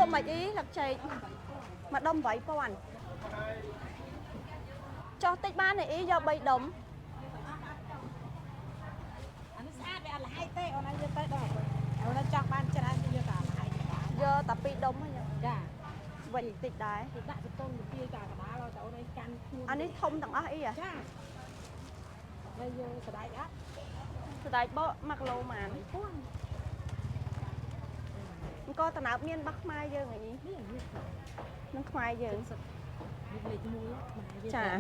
lụa mày ý lập chạy mà đông vậy po anh cho tích ban này ý do bay đống giờ tập bị đống hay vậy tịch đái anh ấy thông thằng á ý à từ đây bó mặc lô mà có tao nào miên bắc mai giờ này nó khoai giờ chả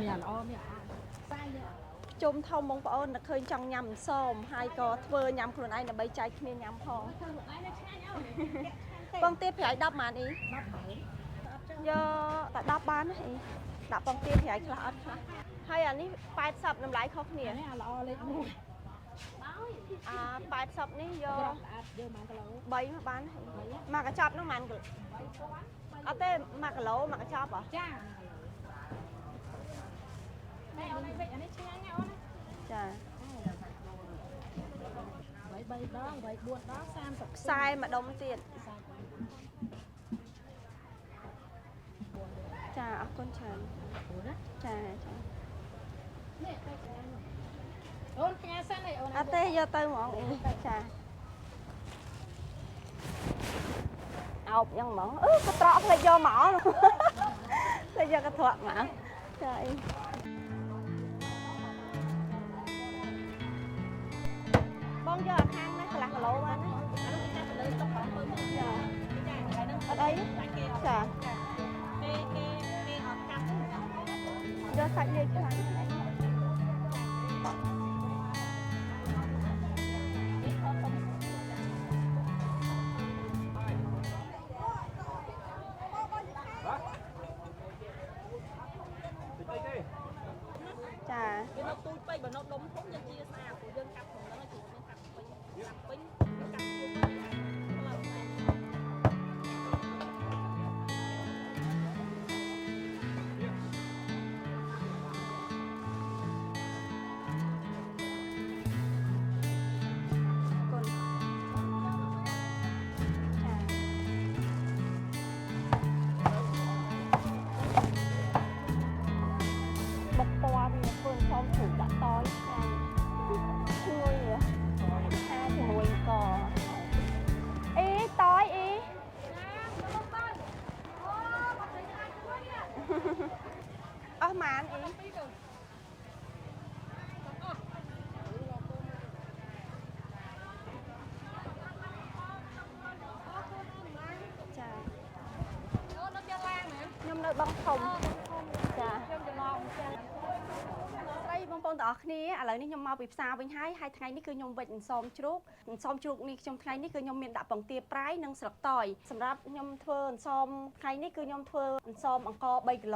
chung thông mong bảo là khơi trong nhầm xôm hai có thưa nhầmខ្លួនanh là bay chạy miên nhầm phong con tiếp phải đắp mà đi giờ tại đắp bán thì đắp con tiếp phải là hay anh ấy phải sập nằm lại không nè phải sập ní giờ bấy mà bán mà cái chóp nó mặn ở đây mà cái lỗ mà cái chóp à sai mà đông tiền chà con trần chà à tê giờ tôi món chà ốc dân món cái trọt là do mỏ luôn là do cái thuật mà trời con giờ khang nó là lỗ anh ở đây chà giờ sạch đi cho anh chà cái nó tui bay mà nó đóng phóng cho chia xa của dân cặpของnó chỉ nên cặp pin mà anh ý chà nhôm nơi băng phòng chà đây bông bông tỏ kia à lời ní nhôm mau bị sao với hai ngày ní cứ nhôm vịnh xóm chuột ní trong ngày ní cứ nhôm miền đạp bằng tia trái nâng sọc tỏi sầm ráp nhôm thưa xóm ngày ní cứ nhôm thưa xóm bằng co 3 kg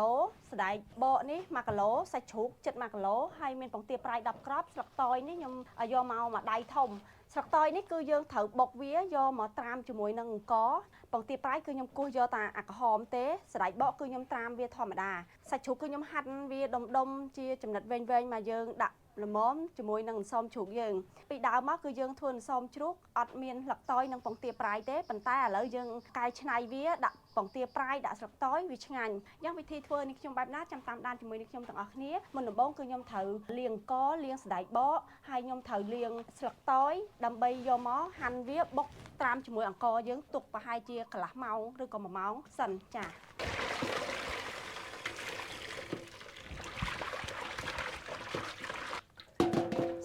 sải bọ ní mà kg sải chuột chật mà kg hay miền bằng tia trái đập crop sọc tỏi ní nhôm do màu mà đai thông sọc tỏi ní cứ dương thử bọc vía do mà tram cho mùi nâng có bằng tia trái cứ nhôm cua do ta hòm té sải bọ cứ nhôm tram vía thò mà đà sải chuột cứ nhôm hăn vía đông chia chấm nặt ven mà dương đặt là móm cho mùi nâng xóm chuột dương bị đào mắc cứ dương thuần xóm chuột ọt miên lật tỏi nâng bằng tia trái té bàn tay lỡ dương cài chai vía đặt bằng tia trái đã sọc tỏi vì ngànhยังวิธีធ្វើនេះខ្ញុំបែបណាចាំតាមដានជាមួយនឹងខ្ញុំទាំងអស់គ្នាមុនដំបូងគឺខ្ញុំត្រូវលាងកលាងសណ្តែកបកហើយខ្ញុំត្រូវលាងស្លឹកតើយដើម្បីយកមកហាន់វាបុកត្រាំជាមួយអង្ករយើងទុកប្រហែលជាកន្លះម៉ោងឬក៏1ម៉ោងសិនចា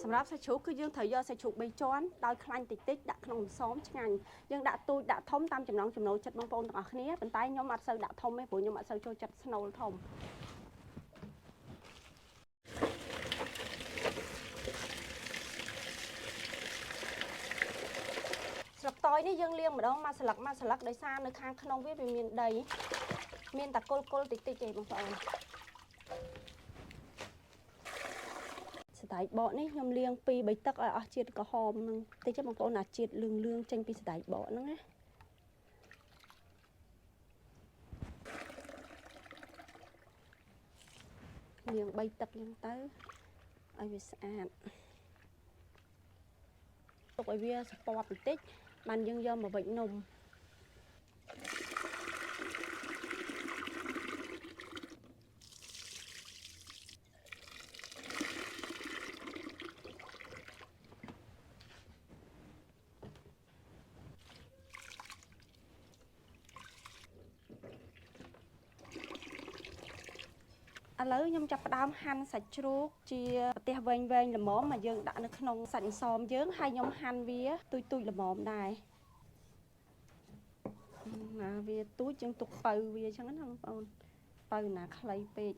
សម្រាប់សាច់ជ្រូកគឺយើងត្រូវយកសាច់ជ្រូក3ជាន់ដោយខ្លាញ់តិចដាក់ក្នុងខ្សោមឆ្ងាញ់យើងដាក់ទូចដាក់ធំតាមចំណង់ចំណូលចិត្តបងប្អូនទាំងអស់គ្នាប៉ុន្តែខ្ញុំអត់សូវដាក់ធំទេព្រោះខ្ញុំអត់សូវចូលចិត្តស្នូលធំស្លឹកតើយនេះយើងលាងម្ដងមួយស្លឹកដោយសារនៅខាងក្នុងវាមានដីមានតែគល់តិចទេបងប្អូនស្ដាយបកនេះខ្ញុំលាង2 3ទឹកឲ្យអស់ជាតិក្រហមហ្នឹងតិចបងប្អូនអាជាតិលឿងចេញពីស្ដាយបកហ្នឹងណាលាង3ទឹកហ្នឹងទៅឲ្យវាស្អាតទុកឲ្យវាស្ពតបន្តិចបានយើងយកមកវិចនំ ឥឡូវខ្ញុំចាប់ផ្ដើមហាន់សាច់ជ្រូកជាប្រទេសវែងល្មមមកយើងដាក់នៅក្នុងសាច់អន្សមយើងហើយខ្ញុំហាន់វាទូចល្មមដែរណាវាទូចជាងទុកបើវាអញ្ចឹងណាបងប្អូនបើណាខ្លីពេក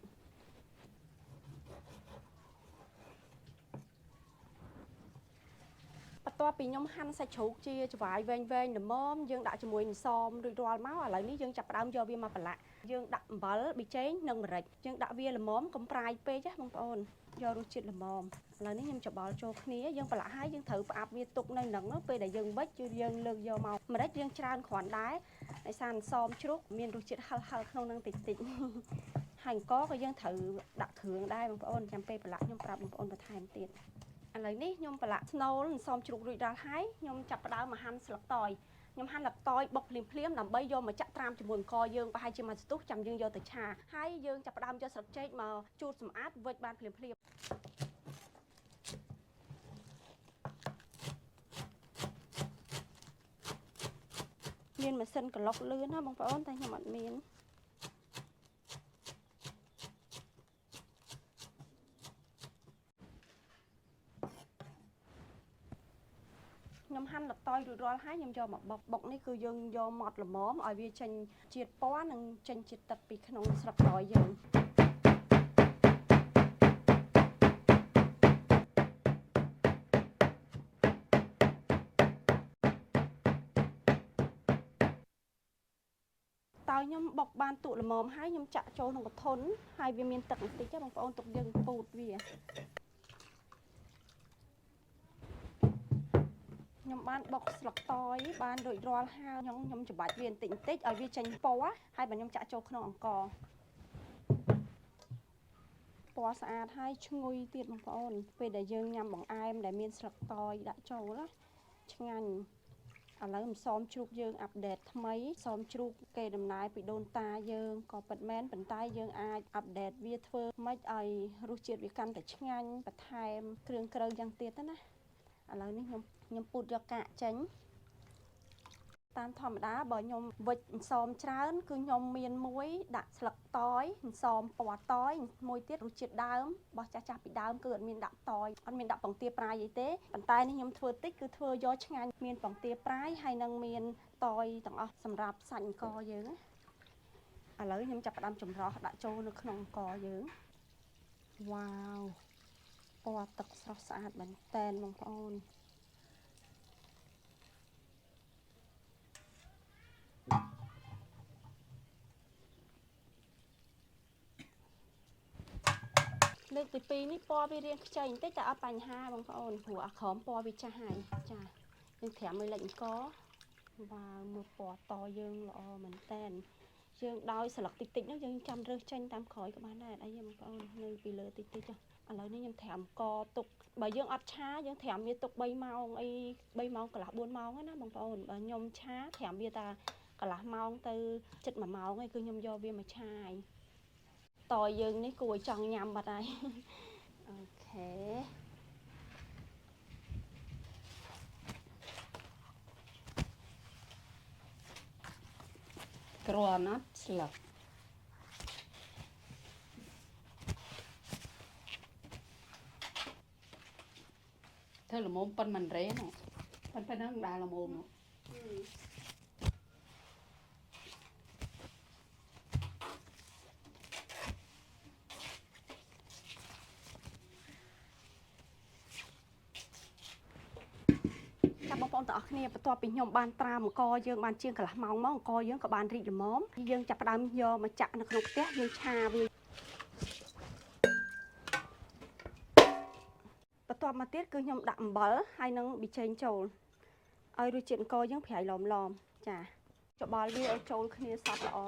បន្ទាប់ពីខ្ញុំហាន់សាច់ជ្រូកជាច្បាយវែងល្មមយើងដាក់ជាមួយអន្សមរួចរាល់មកឥឡូវនេះយើងចាប់ផ្ដើមយកវាមកប្រឡាក់យើងដាក់អំបិលប៊ីចេងនិងម្រេចយើងដាក់វាល្មមកុំប្រាយពេកណាបងប្អូនយករសជាតិល្មមឥឡូវនេះខ្ញុំច្បល់ចូលគ្នាយើងប្រឡាក់ហើយយើងត្រូវផ្អាប់វាទុកនៅនឹងពេលដែលយើងបិចយើងលើកយកមកម្រេចយើងច្រើនគ្រាន់ដែរដោយសារអន្សមជ្រូកមានរសជាតិហឹរក្នុងនឹងតិចហើយអង្គក៏យើងត្រូវដាក់គ្រឿងដែរបងប្អូនចាំពេលប្រឡាក់ខ្ញុំប្រាប់បងប្អូនបន្ថែមទៀតឥឡូវនេះខ្ញុំប្រឡាក់ស្នូលអន្សមជ្រូករួចរាល់ហើយខ្ញុំចាប់ផ្ដើមមកហាន់ស្លឹកតើយខ្ញុំហាន់ស្លឹកតើយបុកភ្លាមដើម្បីយកមកចាក់ត្រាំជាមួយអង្គយើងប្រហែលជាមួយស្ទុះចាំយើងយកទៅឆាហើយយើងចាប់ផ្ដើមយកស្លឹកចេកមកជូតសម្អាតវេចបានភ្លាមមានម៉ាស៊ីនក្លុកលឿនណាបងប្អូនតែខ្ញុំអត់មានខ្ញុំហាន់ល្តយរួចរាល់ហើយខ្ញុំយកមកបុកនេះគឺយើងយកម៉ត់ល្មមឲ្យវាចេញជាតិពណ៌និងចេញជាតិទឹកពីក្នុងស្លឹកតើយយើងតើខ្ញុំបុកបានទុកល្មមហើយខ្ញុំចាក់ចូលក្នុងកធុនហើយវាមានទឹកបន្តិចទេបងប្អូនទុកយើងពូតវាខ្ញុំបានបុកស្លឹកតើយបានរួចរាល់ហើយខ្ញុំច្បាច់វាបន្តិចឲ្យវាចេញពណ៌ហើយបើខ្ញុំចាក់ចូលក្នុងអង្ករពណ៌ស្អាតហើយឈ្ងុយទៀតបងប្អូនពេលដែលយើងញ៉ាំបង្អែមដែលមានស្លឹកតើយដាក់ចូលណាឆ្ងាញ់ឥឡូវអន្សមជ្រូកយើងអាប់ដេតថ្មីអន្សមជ្រូកគេដំណើរពីដូនតាយើងក៏ពិតមែនប៉ុន្តែយើងអាចអាប់ដេតវាធ្វើម៉េចឲ្យរសជាតិវាកាន់តែឆ្ងាញ់បន្ថែមគ្រឿងក្រៅយ៉ាងទៀតណាឥឡូវនេះខ្ញុំពូតយកកាកចេញតាមធម្មតាបើខ្ញុំវិចអន្សមច្រើនគឺខ្ញុំមានមួយដាក់ស្លឹកតើយអន្សមពណ៌តើយមួយទៀតរសជាតិដើមរបស់ចាស់ពីដើមគឺអត់មានដាក់តើយអត់មានដាក់ពងទាប្រាយអីទេប៉ុន្តែនេះខ្ញុំធ្វើតិចគឺធ្វើយកឆ្ងាញ់មានពងទាប្រាយហើយនឹងមានតើយទាំងអស់សម្រាប់សាច់អង្គយើងឥឡូវខ្ញុំចាប់ផ្ដើមចម្រោះដាក់ចូលនៅក្នុងអង្គយើងវ៉ាវពណ៌ទឹកស្រស់ស្អាតមែនតែនបងប្អូនលើកទី2នេះពណ៌វារៀងខ្ចីបន្តិចតែអត់បញ្ហាបងប្អូនព្រោះអាក្រមពណ៌វាចាស់ហើយចាយើងត្រាំឲ្យលិចអង្គបាទមើលពណ៌តយើងល្អមែនតែនយើងដោយស្លឹកតិចហ្នឹងយើងចាំរើសចេញតាមក្រោយក៏បានដែរអីបងប្អូននៅពីលើតិចឥឡូវនេះខ្ញុំត្រាំអង្គទុកបើយើងអត់ឆាយើងត្រាំវាទុក3ម៉ោងអី3ម៉ោងកន្លះ4ម៉ោងណាបងប្អូនបើខ្ញុំឆាត្រាំវាតាកន្លះម៉ោងទៅជិត1ម៉ោងហើយគឺខ្ញុំយកវាមកឆាហើយតយើងនេះគួរឲ្យចង់ញ៉ាំបាត់ហើយអូខេក្រណាត់ស្លឹកធ្វើល្មមប៉ុនមិនរេនោះប៉ុនហ្នឹងដែរល្មមនោះបងប្អូនទាំងអស់គ្នាបន្ទាប់ពីខ្ញុំបានត្រាំអង្គយើងបានជាងកន្លះម៉ោងមកអង្គយើងក៏បានរីកល្មមយើងចាប់ផ្ដើមយកមកចាក់នៅក្នុងខ្ទះយើងឆាវាបន្ទាប់មកទៀតគឺខ្ញុំដាក់អំបិលហើយនឹងប៊ីចេងចូលឲ្យរសជាតិអង្គយើងប្រៃឡមចាច្បល់វាឲ្យចូលគ្នាសព្វល្អ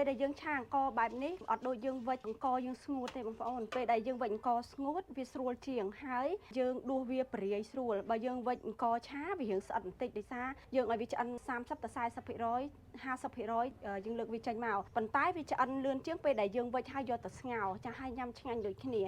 ពេលដែលយើងឆាអង្គបែបនេះអត់ដូចយើងវិចអង្គយើងស្ងួតទេបងប្អូនពេលដែលយើងវិចអង្គស្ងួតវាស្រួលជាងហើយយើងដួសវាព្រាយស្រួលបើយើងវិចអង្គឆាវារៀងស្អិតបន្តិចដោយសារយើងឲ្យវាឆ្អិន30ទៅ40% 50% យើងលើកវាចេញមកប៉ុន្តែវាឆ្អិនលឿនជាងពេលដែលយើងវិចហើយយកទៅស្ងោរចាស់ហើយញ៉ាំឆ្ងាញ់ដូចគ្នា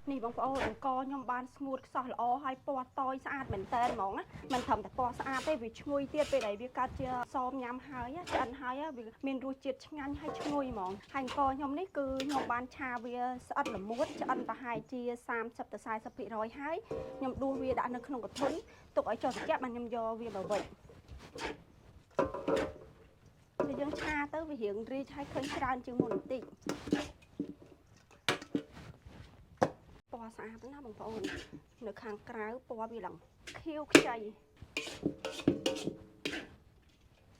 នេះបងប្អូនអង្គខ្ញុំបានស្ងួតខ្សោះល្អហើយពណ៌តយស្អាតមែនតើហ្មងណាមិនត្រឹមតែពណ៌ស្អាតទេវាឈ្ងុយទៀតពេលដែលវាកាត់ជាសមញ៉ាំហើយឆ្អិនហើយវាមានរសជាតិឆ្ងាញ់ហើយឈ្ងុយហ្មងហើយអង្គខ្ញុំនេះគឺខ្ញុំបានឆាវាស្អិតល្មួតឆ្អិនប្រហែលជា30 ទៅ 40% ហើយខ្ញុំដួសវាដាក់នៅក្នុងកធុនទុកឲ្យចុះត្រជាក់បានខ្ញុំយកវាមកវេចពេលយើងឆាទៅវារៀងរីកហើយឃើញច្រើនជាងមុនបន្តិចពណ៌ស្អាតណាស់បងប្អូននៅខាងក្រៅពណ៌វាឡើងខៀវខ្ចី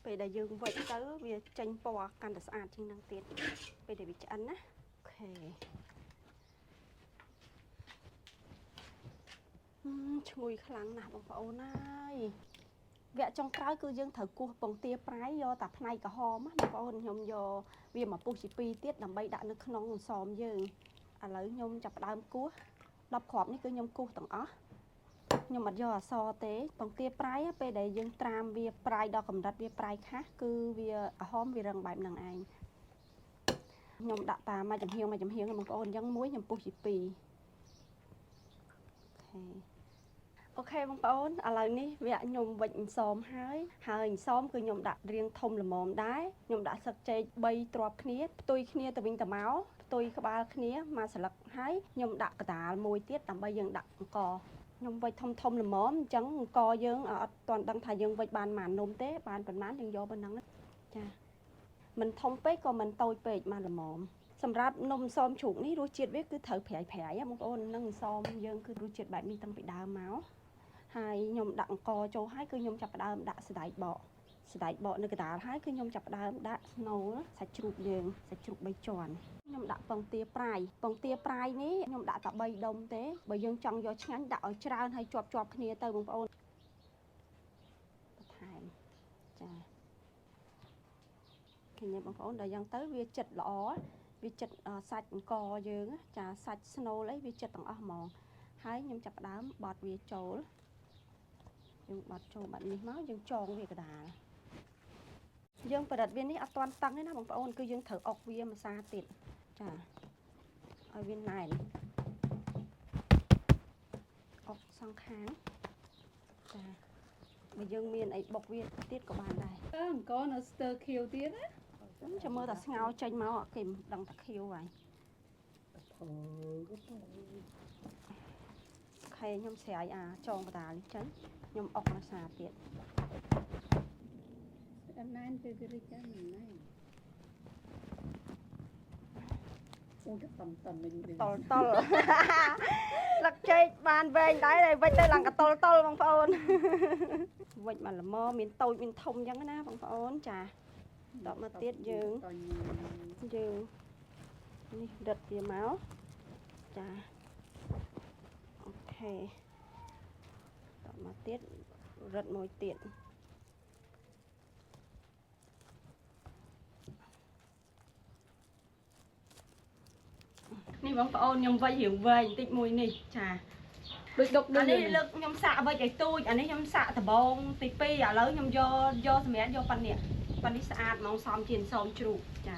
ពេលដែលយើងវេចទៅវាចេញពណ៌កាន់តែស្អាតជាងនឹងទៀតពេលដែលវាឆ្អិនណាអូខេឈ្ងុយខ្លាំងណាស់បងប្អូនហើយវគ្គចុងក្រោយគឺយើងត្រូវគោះពងទាប្រៃយកតែផ្នែកក្រហមណាបងប្អូនខ្ញុំយកវាមកពុះជា2ទៀតដើម្បីដាក់នៅក្នុងអន្សមយើងឥឡូវខ្ញុំចាប់ផ្ដើមគោះ10គ្រាប់នេះគឺខ្ញុំគោះទាំងអស់ខ្ញុំអត់យកអសទេពងទាប្រៃពេលដែលយើងត្រាំវាប្រៃដល់កម្រិតវាប្រៃខាស់គឺវាក្រហមវារឹងបែបហ្នឹងឯងខ្ញុំដាក់តាមមួយចំហៀងបងប្អូនអញ្ចឹងមួយខ្ញុំពុះជា2អូខេបងប្អូនឥឡូវនេះវាខ្ញុំវិចអន្សមហើយអន្សមគឺខ្ញុំដាក់រាងធំល្មមដែរខ្ញុំដាក់ស្លឹកចេក3ទ្រាប់គ្នាផ្ទុយគ្នាទៅវិញទៅមកផ្ទុយក្បាលគ្នាមកស្លឹកហើយខ្ញុំដាក់កដាលមួយទៀតដើម្បីយើងដាក់អង្ករខ្ញុំវិចធំល្មមអញ្ចឹងអង្ករយើងអត់ទាន់ដឹងថាយើងវិចបានប៉ុន្មាននំទេបានប៉ុន្មានយើងយកប៉ុណ្ណឹងចាមិនធំពេកក៏មិនតូចពេកមកល្មមសម្រាប់នំអន្សមជ្រូកនេះរសជាតិវាគឺត្រូវប្រៃបងប្អូននឹងអន្សមយើងគឺរសជាតិបែបនេះតាំងពីដើមមកហើយខ្ញុំដាក់អង្ករចូលហើយគឺខ្ញុំចាប់ផ្ដើមដាក់សណ្តែកបកនៅកណ្ដាលហើយគឺខ្ញុំចាប់ផ្ដើមដាក់ស្នូលសាច់ជ្រូកយើងសាច់ជ្រូក3ជាន់ខ្ញុំដាក់ពងទាប្រៃនេះខ្ញុំដាក់តែ3ដុំទេបើយើងចង់យកឆ្ងាញ់ដាក់ឲ្យច្រើនហើយជាប់គ្នាទៅបងប្អូនបន្ថែមចាឃើញទេបងប្អូនដល់យ៉ាងទៅវាចិត្តល្អវាចិត្តសាច់អង្ករយើងចាសាច់ស្នូលអីវាចិត្តទាំងអស់ហ្មងហើយខ្ញុំចាប់ផ្ដើមបត់វាចូលយើងបត់ចូលបាត់នេះមកយើងចងវាកដាលយើងប្រឌិតវានេះអត់ទាន់តឹងទេណាបងប្អូនគឺយើងត្រូវអុកវាមួយសាទៀតចាឲ្យវាណែនអុកសងខាងចាបើយើងមានអីបុកវាទៀតក៏បានដែរអង្គនៅស្ទើខៀវទៀតណាចាំមើលតែស្ងោចេញមកគេមិនដឹងតែខៀវហើយខេខ្ញុំស្រាយចងកដាលនេះចឹងខ្ញុំអុកមួយសាទៀតអត់ណែនពេលវារីកចាំមិនណែនអូយតំវិញតល់ស្លឹកចេកបានវែងដែរហើយវិចទៅឡើងកតល់បងប្អូនវិចមកល្មមមានតូចមានធំអញ្ចឹងណាបងប្អូនចាដកមកទៀតយើងនេះដិតវាមកចាអូខេដកមកទៀតរឹតមួយទៀតនេះបងប្អូនខ្ញុំវិចរៀងវែងបន្តិចមួយនេះចាដូចដុកអានេះលើកខ្ញុំសាក់វិចឲ្យទូចអានេះខ្ញុំសាក់ដបងទី2ឥឡូវខ្ញុំយកសម្រាប់យកប៉ានេះស្អាតហ្មងសមជាអន្សមជ្រូកចា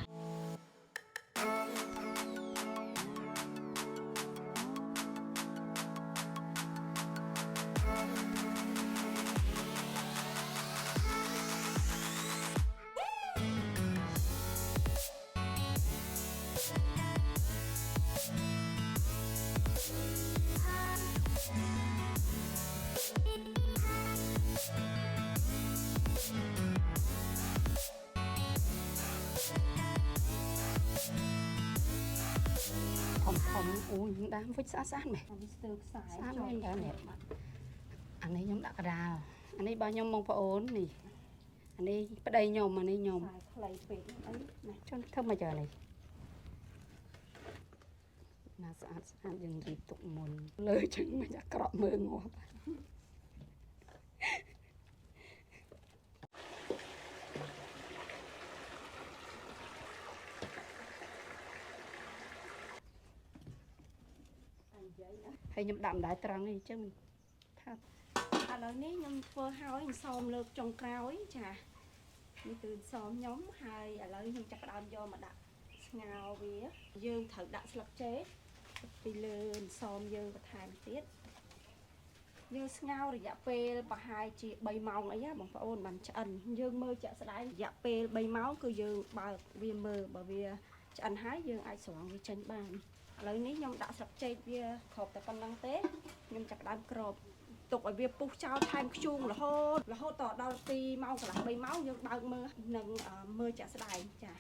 អូយដាំវិចស្អាតមែនវាស្ទើរខ្សែស្អាតមែនតើនេះអានេះខ្ញុំដាក់កដាលអានេះរបស់ខ្ញុំបងប្អូននេះអានេះប្តីខ្ញុំអានេះខ្ញុំខ្លីពេកអីណាចុះធ្វើមកចើនេះណាស្អាតយើងរីកទុកមុនលើចឹងមិនអាក្រក់មើលងាប់ហើយខ្ញុំដាក់ម្ដាយត្រង់អីចឹងថាឥឡូវនេះខ្ញុំធ្វើហើយអន្សមលើកចុងក្រោយចានេះគឺអន្សមខ្ញុំហើយឥឡូវខ្ញុំចាប់ផ្ដើមយកមកដាក់ស្ងោរវាយើងត្រូវដាក់ស្លឹកចេក ពីលើសមយើងបន្ថែមទៀតយើងស្ងោររយៈពេលប្រហែលជា3ម៉ោងអីណាបងប្អូនបានឆ្អិនយើងមើលចាក់ស្ដែងរយៈពេល3ម៉ោងគឺយើងបើកវាមើលបើវាឆ្អិនហើយយើងអាចស្រង់វាចេញបានឥឡូវនេះខ្ញុំដាក់ស្លឹកចេកវាគ្របតែប៉ុណ្្នឹងទេខ្ញុំចាប់ដើមគ្របទុកឲ្យវាពុះចោលថែមខ្ជូងរហូតតដល់2ម៉ោងកន្លះ3ម៉ោងយើងបើកមើលនិងមើលចាក់ស្ដែងចា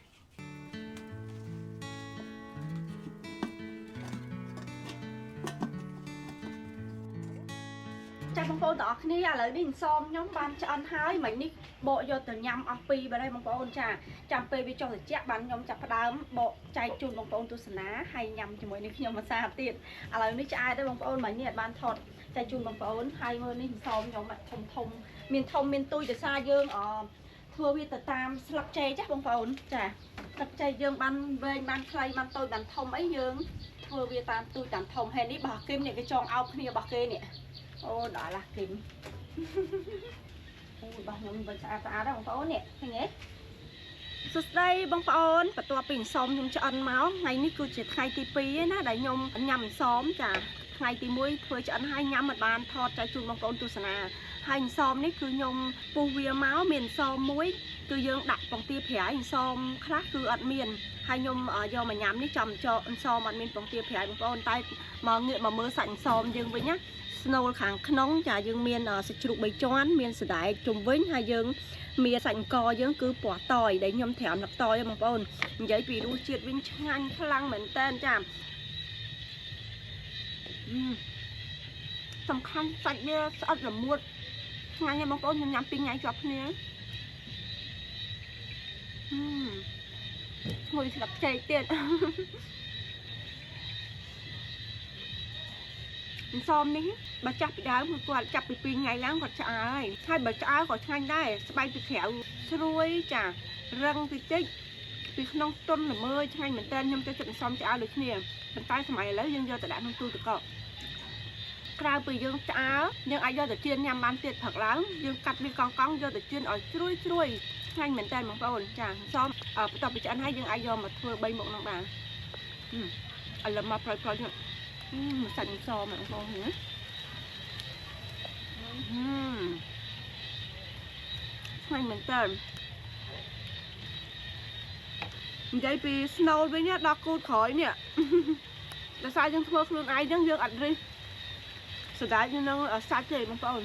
ចាបងប្អូនទាំងអស់គ្នាឥឡូវនេះសមខ្ញុំបានឆ្អិនហើយមិញនេះបកយកទៅញ៉ាំអស់ពីបាត់ហើយបងប្អូនចាចាំពេលវាចុះត្រជាក់បានខ្ញុំចាប់ផ្ដើមបកចែកជូនបងប្អូនទស្សនាហើយញ៉ាំជាមួយនឹងខ្ញុំភាសាទៀតឥឡូវនេះឆ្អែតទេបងប្អូនមិញនេះអត់បានថតចែកជូនបងប្អូនហើយមើលនេះសមខ្ញុំធំមានទូចដោយសារយើងធ្វើវាទៅតាមស្លឹកចេកចាបងប្អូនចាស្លឹកចេកយើងបានវែងបានខ្លីបានតូចបានធំអីយើងធ្វើវាតាមទូចតាមធំហើយនេះរបស់គឹមនេះគេចងអោបគ្នារបស់គេនេះអូដល់ឡាគឹមអូរបស់ខ្ញុំវិញស្អាតដែរបងប្អូននេះឃើញទេសួស្តីបងប្អូនបន្ទាប់ពីអន្សមខ្ញុំឆ្អិនមកថ្ងៃនេះគឺជាថ្ងៃទី2ឯណាដែលខ្ញុំញ៉ាំអន្សមចាថ្ងៃទី1ធ្វើឆ្អិនហើយញ៉ាំមិនបានថតចែកជូនបងប្អូនទស្សនាហើយអន្សមនេះគឺខ្ញុំពុះវាមកមានអន្សមមួយគឺយើងដាក់ពងទាប្រៃអន្សមខ្លះគឺអត់មានហើយខ្ញុំយកមកញ៉ាំនេះចំចកអន្សមអត់មានពងទាប្រៃបងប្អូនតែមកងាកមកមើលសាច់អន្សមយើងវិញណាស្នូលខាងក្នុងចាយើងមានសាច់ជ្រូក3ជាន់មានសណ្ដែកជុំវិញហើយយើងមានសាច់អង្គយើងគឺពណ៌តយដែលខ្ញុំត្រាំទឹកតយបងប្អូននិយាយពីរសជាតិវិញឆ្ងាញ់ខ្លាំងមែនតើចាសំខាន់សាច់វាស្អិតល្មួតឆ្ងាញ់បងប្អូនខ្ញុំញ៉ាំ2ថ្ងៃជាប់គ្នាឈ្ងុយស្លឹកចេកទៀតសមនេះបើចាស់ពីដើមគឺគាត់ចាប់ពី2ថ្ងៃឡើងគាត់ឆ្អើហើយបើឆ្អើក៏ឆ្ងាញ់ដែរស្បែកពីក្រៅស្រួយចារឹងតិចពីក្នុងទុនល្មើឆ្ងាញ់មែនតើខ្ញុំចូលចិត្តសំឆ្អើដូចគ្នាប៉ុន្តែសម័យឥឡូវយើងយកទៅដាក់ក្នុងទូទឹកកកក្រៅពីយើងឆ្អើយើងអាចយកទៅជៀនញ៉ាំបានទៀតព្រឹកឡើងយើងកាត់វាកង់យកទៅជៀនឲ្យជ្រួយឆ្ងាញ់មែនតើបងប្អូនចាសមបន្ទាប់ពីឆ្អិនហើយយើងអាចយកមកធ្វើ3មុខនឹងបានឥឡូវមកប្រយនេះសាច់អន្សមបងប្អូនណាឆ្ងាញ់មែនតើនិយាយពីស្នូលវិញដល់គូតក្រោយនេះដោយសារយើងធ្វើខ្លួនឯងយើងអត់រិះស្ដាយនឹងសាច់ទេបងប្អូន